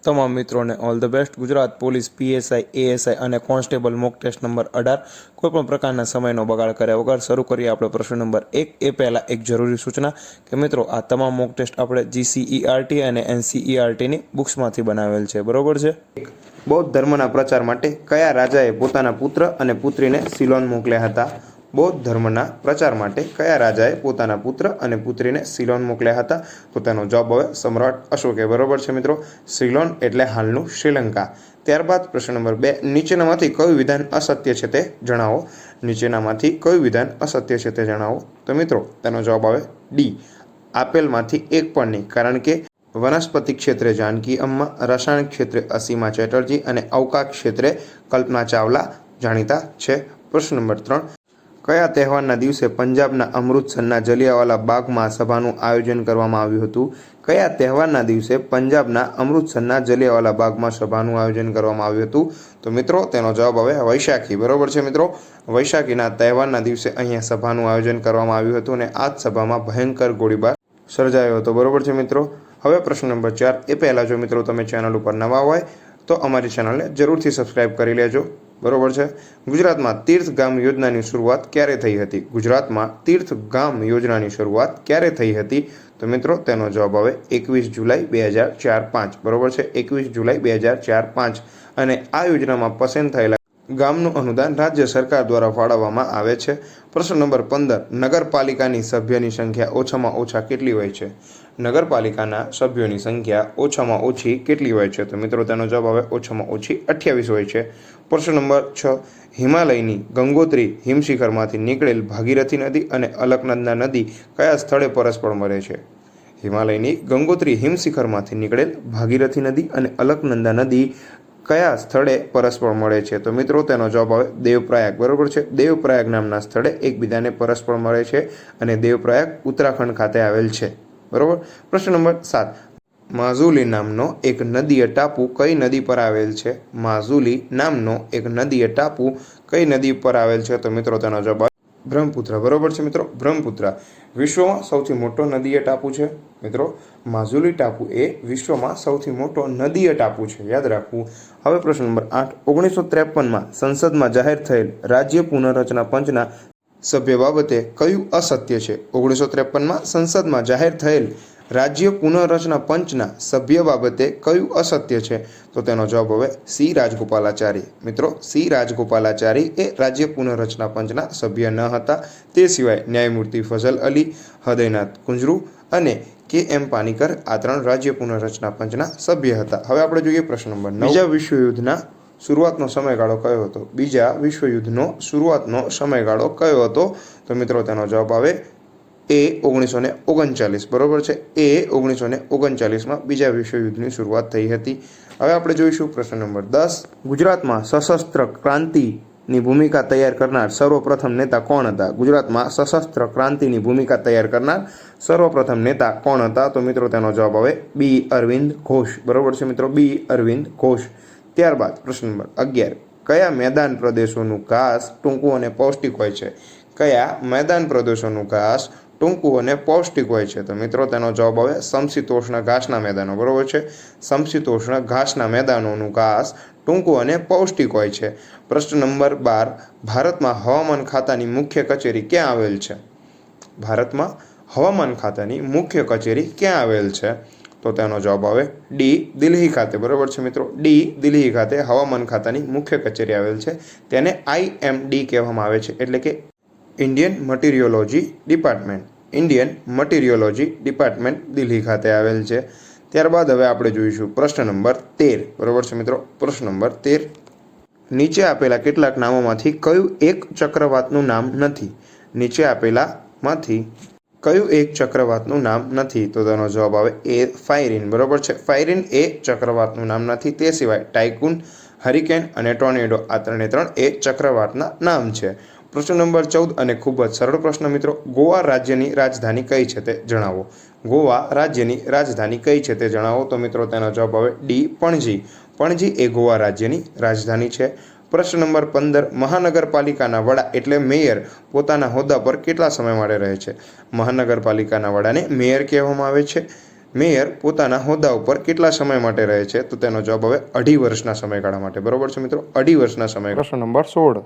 તમામ મિત્રોને all the best. Gujarat police PSI ASI અને કોન્સ્ટેબલ મોક ટેસ્ટ નંબર 18 કોઈપણ પ્રકારના સમયનો બગાડ કર્યા વગર શરૂ કરીએ આપણે પ્રશ્ન નંબર 1। એ પહેલાં એક જરૂરી સૂચના કે મિત્રો આ તમામ મોક ટેસ્ટ આપણે જીસીઈઆરટી અને એનસીઈઆરટીની બુક્સમાંથી બનાવેલ છે, બરોબર છે। બૌદ્ધ ધર્મના પ્રચાર માટે કયા રાજાએ પોતાના પુત્ર અને પુત્રીને સિલોન મોકલ્યા હતા? બૌદ્ધ ધર્મના પ્રચાર માટે કયા રાજાએ પોતાના પુત્ર અને પુત્રીને સિલોન મોકલ્યા હતા? તો તેનો જવાબ હવે સમ્રાટ અશોકે, બરોબર છે મિત્રો। સિલોન એટલે હાલનું શ્રીલંકા। ત્યારબાદ પ્રશ્ન નંબર 2। નીચેનામાંથી કયું વિધાન અસત્ય છે તે જણાવો। નીચેનામાંથી કયું વિધાન અસત્ય છે તે જણાવો। તો મિત્રો તેનો જવાબ આવે ડી, આપેલમાંથી એક પણ નહીં, કારણ કે વનસ્પતિ ક્ષેત્રે જાનકી અમ્મા, રાસાયણિક ક્ષેત્રે અસીમા ચેટર્જી અને અવકાશ ક્ષેત્રે કલ્પના ચાવલા જાણીતા છે। પ્રશ્ન નંબર 3। કયા તહેવારના દિવસે પંજાબના અમૃતસરના જલિયાવાલા બાગમાં સભાનું આયોજન કરવામાં આવ્યું હતું? કયા તહેવારના દિવસે પંજાબના અમૃતસરના જલિયાવાલા બાગમાં સભાનું આયોજન કરવામાં આવ્યું હતું? તો મિત્રો તેનો જવાબ હવે વૈશાખી, બરોબર છે મિત્રો। વૈશાખીના તહેવારના દિવસે અહીંયા સભાનું આયોજન કરવામાં આવ્યું હતું અને આ જ સભામાં ભયંકર ગોળીબાર સર્જાયો હતો, બરોબર છે મિત્રો। હવે પ્રશ્ન નંબર 4। એ પહેલાં જો મિત્રો તમે ચેનલ ઉપર નવા હોય તો અમારી ચેનલને જરૂરથી સબસ્ક્રાઇબ કરી લેજો, બરોબર છે। ગુજરાતમાં તીર્થગામ યોજનાની શરૂઆત ક્યારે થઈ હતી? ગુજરાતમાં તીર્થગામ યોજનાની શરૂઆત ક્યારે થઈ હતી? તો મિત્રો તેનો જવાબ આવે 21 જુલાઈ 2004-5, બરોબર છે। 21 જુલાઈ 2004-5 અને આ યોજનામાં પસંદ થયેલા ગામનું અનુદાન રાજ્ય સરકાર દ્વારા ફાળવવામાં આવે છે। પ્રશ્ન નંબર 15। નગરપાલિકાની સભ્યની સંખ્યા ઓછામાં ઓછા કેટલી હોય છે? નગરપાલિકાના સભ્યોની સંખ્યા ઓછામાં ઓછી કેટલી હોય છે? તો મિત્રો તેનો જવાબ આવે ઓછામાં ઓછી 28 હોય છે। પ્રશ્ન નંબર 6। હિમાલયની ગંગોત્રી હિમશિખરમાંથી નીકળેલ ભાગીરથી નદી અને અલકનંદા નદી કયા સ્થળે પરસ્પર મળે છે? હિમાલયની ગંગોત્રી હિમશિખરમાંથી નીકળેલ ભાગીરથી નદી અને અલકનંદા નદી કયા સ્થળે પરસ્પર મળે છે? તો મિત્રો તેનો જવાબ આવે દેવપ્રયાગ, બરોબર છે। દેવપ્રયાગ નામના સ્થળે એકબીજાને પરસ્પર મળે છે અને દેવપ્રયાગ ઉત્તરાખંડ ખાતે આવેલ છે, બરોબર। પ્રશ્ન નંબર 7। માજુલી નામનો એક નદીય ટાપુ કઈ નદી પર આવેલ છે? માજુલી નામનો એક નદીય ટાપુ કઈ નદી પર આવેલ છે? તો મિત્રો તેનો જવાબ આવે બ્રહ્મપુત્ર, બરોબર છે મિત્રો। બ્રહ્મપુત્ર વિશ્વમાં સૌથી મોટો નદીય ટાપુ છે મિત્રો। માજુલી ટાપુ એ વિશ્વમાં સૌથી મોટો નદીય ટાપુ છે, યાદ રાખવું। હવે પ્રશ્ન નંબર 8। 1953માં સંસદમાં જાહેર થયેલ રાજ્ય પુનર્રચના પંચના સભ્ય બાબતે કયું અસત્ય છે? 1953માં સંસદમાં જાહેર થયેલ રાજ્ય પુનર્રચના પંચના સભ્ય બાબતે કયું અસત્ય છે? તો તેનો જવાબ હવે સી રાજગોપાલાચારી, મિત્રો। સી રાજગોપાલાચારી એ રાજ્ય પુનર્રચના પંચના સભ્ય ન હતા। તે સિવાય ન્યાયમૂર્તિ ફઝલ અલી, હૃદયનાથ કુંજરૂ અને કે.એમ. પાનીકર આ 3 રાજ્ય પુનર્રચના પંચના સભ્ય હતા। હવે આપણે જોઈએ પ્રશ્ન નંબર 9। બીજા વિશ્વયુદ્ધના શરૂઆતનો સમયગાળો કયો હતો? બીજા વિશ્વયુદ્ધનો શરૂઆતનો સમયગાળો કયો હતો? તો મિત્રો તેનો જવાબ આવે એ 1939, બરોબર છે। એ 1939માં બીજા વિશ્વયુદ્ધની શરૂઆત થઈ હતી। હવે આપણે જોઈશું પ્રશ્ન નંબર 10। ગુજરાતમાં સશસ્ત્ર ક્રાંતિની ભૂમિકા તૈયાર કરનાર સર્વપ્રથમ નેતા કોણ હતા? ગુજરાતમાં સશસ્ત્ર ક્રાંતિની ભૂમિકા તૈયાર કરનાર સર્વપ્રથમ નેતા કોણ હતા? તો મિત્રો તેનો જવાબ આવે બી અરવિંદ ઘોષ, બરોબર છે મિત્રો। બી અરવિંદ ઘોષ। ત્યારબાદ પ્રશ્ન નંબર 11। કયા મેદાન પ્રદેશોનું ઘાસ ટૂંકું અને પૌષ્ટિક હોય છે? કયા મેદાન પ્રદેશોનું ઘાસ ટૂંકું અને પૌષ્ટિક હોય છે? તો મિત્રો તેનો જવાબ આવે સમશીતોષ્ણ ઘાસના મેદાનો, બરોબર છે। સમશીતોષ્ણ ઘાસના મેદાનોનું ઘાસ ટૂંકું અને પૌષ્ટિક હોય છે। પ્રશ્ન નંબર 12। ભારતમાં હવામાન ખાતાની મુખ્ય કચેરી ક્યાં આવેલ છે? ભારતમાં હવામાન ખાતાની મુખ્ય કચેરી ક્યાં આવેલ છે? તો તેનો જવાબ આવે ડી, દિલ્હી ખાતે, બરોબર છે મિત્રો। ડી, દિલ્હી ખાતે હવામાન ખાતાની મુખ્ય કચેરી આવેલ છે। તેને IMD કહેવામાં આવે છે, એટલે કે Indian meteorology department. Indian meteorology department Delhi ખાતે આવેલ છે। ત્યારબાદ હવે આપણે જોઈશું પ્રશ્ન નંબર 13, બરોબર છે મિત્રો। પ્રશ્ન નંબર 13। નીચે આપેલા કેટલાક નામોમાંથી કયું એક ચક્રવાતનું નામ નથી? નીચે આપેલામાંથી કયું એક ચક્રવાતનું નામ નથી? તો તેનો જવાબ આવે એ ફાયરીન, બરોબર છે। ફાયરીન એ ચક્રવાતનું નામ નથી। તે સિવાય ટાઇકુન, હરિકેન અને ટોર્નેડો આ 3 એ ચક્રવાતના નામ છે। પ્રશ્ન નંબર 14 અને ખૂબ જ સરળ પ્રશ્ન મિત્રો। ગોવા રાજ્યની રાજધાની કઈ છે તે જણાવો। ગોવા રાજ્યની રાજધાની કઈ છે તે જણાવો। તો મિત્રો તેનો જવાબ આવે ડી, પણજી। પણજી એ ગોવા રાજ્યની રાજધાની છે। પ્રશ્ન નંબર 15। મહાનગરપાલિકાના વડા એટલે મેયર પોતાના હોદ્દા પર કેટલા સમય માટે રહે છે? મહાનગરપાલિકાના વડાને મેયર કહેવામાં આવે છે। મેયર પોતાના હોદ્દા ઉપર કેટલા સમય માટે રહે છે? તો તેનો જવાબ હવે 2.5 વર્ષના સમયગાળા માટે. બરોબર છે મિત્રો, 2.5 વર્ષના સમયગાળા. પ્રશ્ન નંબર 16.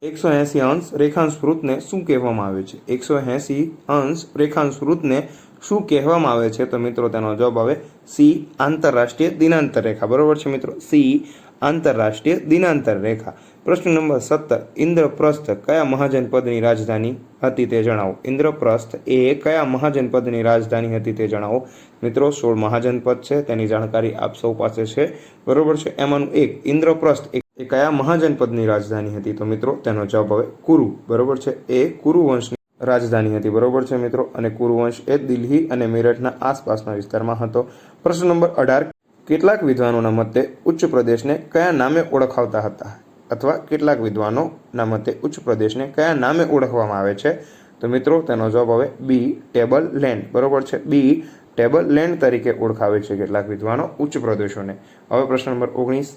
180 અંશ રેખાંશ વૃત્તને શું કહેવામાં આવે છે? 180 અંશ રેખાંશ વૃત્તને શું કહેવામાં આવે છે? તો મિત્રો તેનો જવાબ આવે સી, આંતરરાષ્ટ્રીય દિનાંતર રેખા. બરોબર છે મિત્રો, સી, આંતરરાષ્ટ્રીય દિનાંતર રેખા. પ્રશ્ન નંબર 17. ઇન્દ્રપ્રસ્થ કયા મહાજનપદની રાજધાની હતી તે જણાવો. ઇન્દ્રપ્રસ્થ એ કયા મહાજનપદની રાજધાની હતી તે જણાવો. મિત્રો 16 મહાજનપદ છે, તેની જાણકારી આપ સૌ પાસે છે. બરોબર છે, એમાંનું એક ઇન્દ્રપ્રસ્થ એ કયા મહાજનપદની રાજધાની હતી? તો મિત્રો તેનો જવાબ હવે કુરુ. બરોબર છે, એ કુરુ વંશની રાજધાની હતી. બરોબર છે મિત્રો, અને કુરુ વંશ એ દિલ્હી અને મેરઠના આસપાસના વિસ્તારમાં હતો. પ્રશ્ન નંબર 18. કેટલાક વિદ્વાનોના મતે ઉચ્ચ પ્રદેશને કયા નામે ઓળખાવતા હતા? અથવા કેટલાક વિદ્વાનોના મતે ઉચ્ચ પ્રદેશને કયા નામે ઓળખવામાં આવે છે? તો મિત્રો તેનો જવાબ હવે બી, ટેબલ લેન્ડ. બરોબર છે, બી, ટેબલ લેન્ડ તરીકે ઓળખાવે છે કેટલાક વિદ્વાનો ઉચ્ચ પ્રદેશોને. હવે પ્રશ્ન નંબર 19.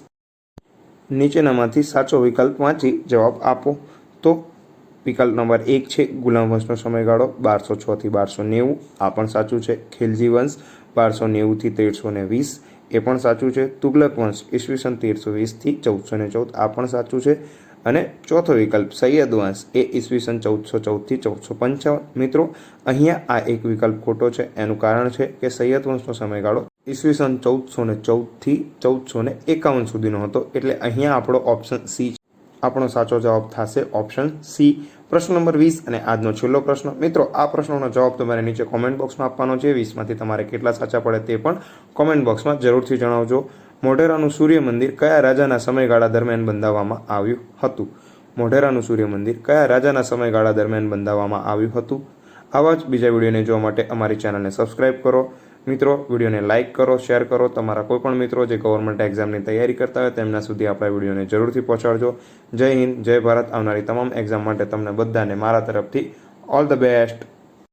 નીચેનામાંથી સાચો વિકલ્પ વાંચી જવાબ આપો. તો વિકલ્પ નંબર 1 છે ગુલામ વંશનો સમયગાળો 1206 થી 1290, આ પણ સાચું છે. ખિલજી વંશ 1290 થી 1320, એ પણ સાચું છે. તુગલક વંશ ઈસવીસન 1320 થી 1414, આ પણ સાચું છે. અને ચોથો વિકલ્પ સૈયદ વંશ એ ઈસવીસન 1414 થી 1455. મિત્રો અહીંયા આ એક વિકલ્પ ખોટો છે. એનું કારણ છે કે સૈયદ વંશનો સમયગાળો ઈસવીસન 1414 થી 1451 સુધીનો હતો. એટલે અહીંયા આપણો ઓપ્શન સી, આપણો સાચો જવાબ થશે ઓપ્શન સી. પ્રશ્ન નંબર 20 અને આજનો છેલ્લો પ્રશ્ન. મિત્રો આ પ્રશ્નોનો જવાબ તમારે નીચે કોમેન્ટ બોક્સમાં આપવાનો છે. 20માંથી તમારે કેટલા સાચા પડે તે પણ કોમેન્ટ બોક્સમાં જરૂરથી જણાવજો. મોઢેરાનું સૂર્ય મંદિર કયા રાજાના સમયગાળા દરમિયાન બંધાવવામાં આવ્યું હતું? મોઢેરાનું સૂર્ય મંદિર કયા રાજાના સમયગાળા દરમિયાન બંધાવવામાં આવ્યું હતું? આવા જ બીજા વિડીયોને જોવા માટે અમારી ચેનલને સબસ્ક્રાઈબ કરો. મિત્રો વિડીયોને લાઇક કરો, શેર કરો. તમારા કોઈ પણ મિત્રો જે ગવર્મેન્ટ એક્ઝામની તૈયારી કરતા હોય તેમના સુધી આપણા વિડીયોને જરૂરથી પહોંચાડજો. જય હિન્દ, જય ભારત. આવનારી તમામ એક્ઝામ માટે તમને બધાને મારા તરફથી ઓલ ધ બેસ્ટ.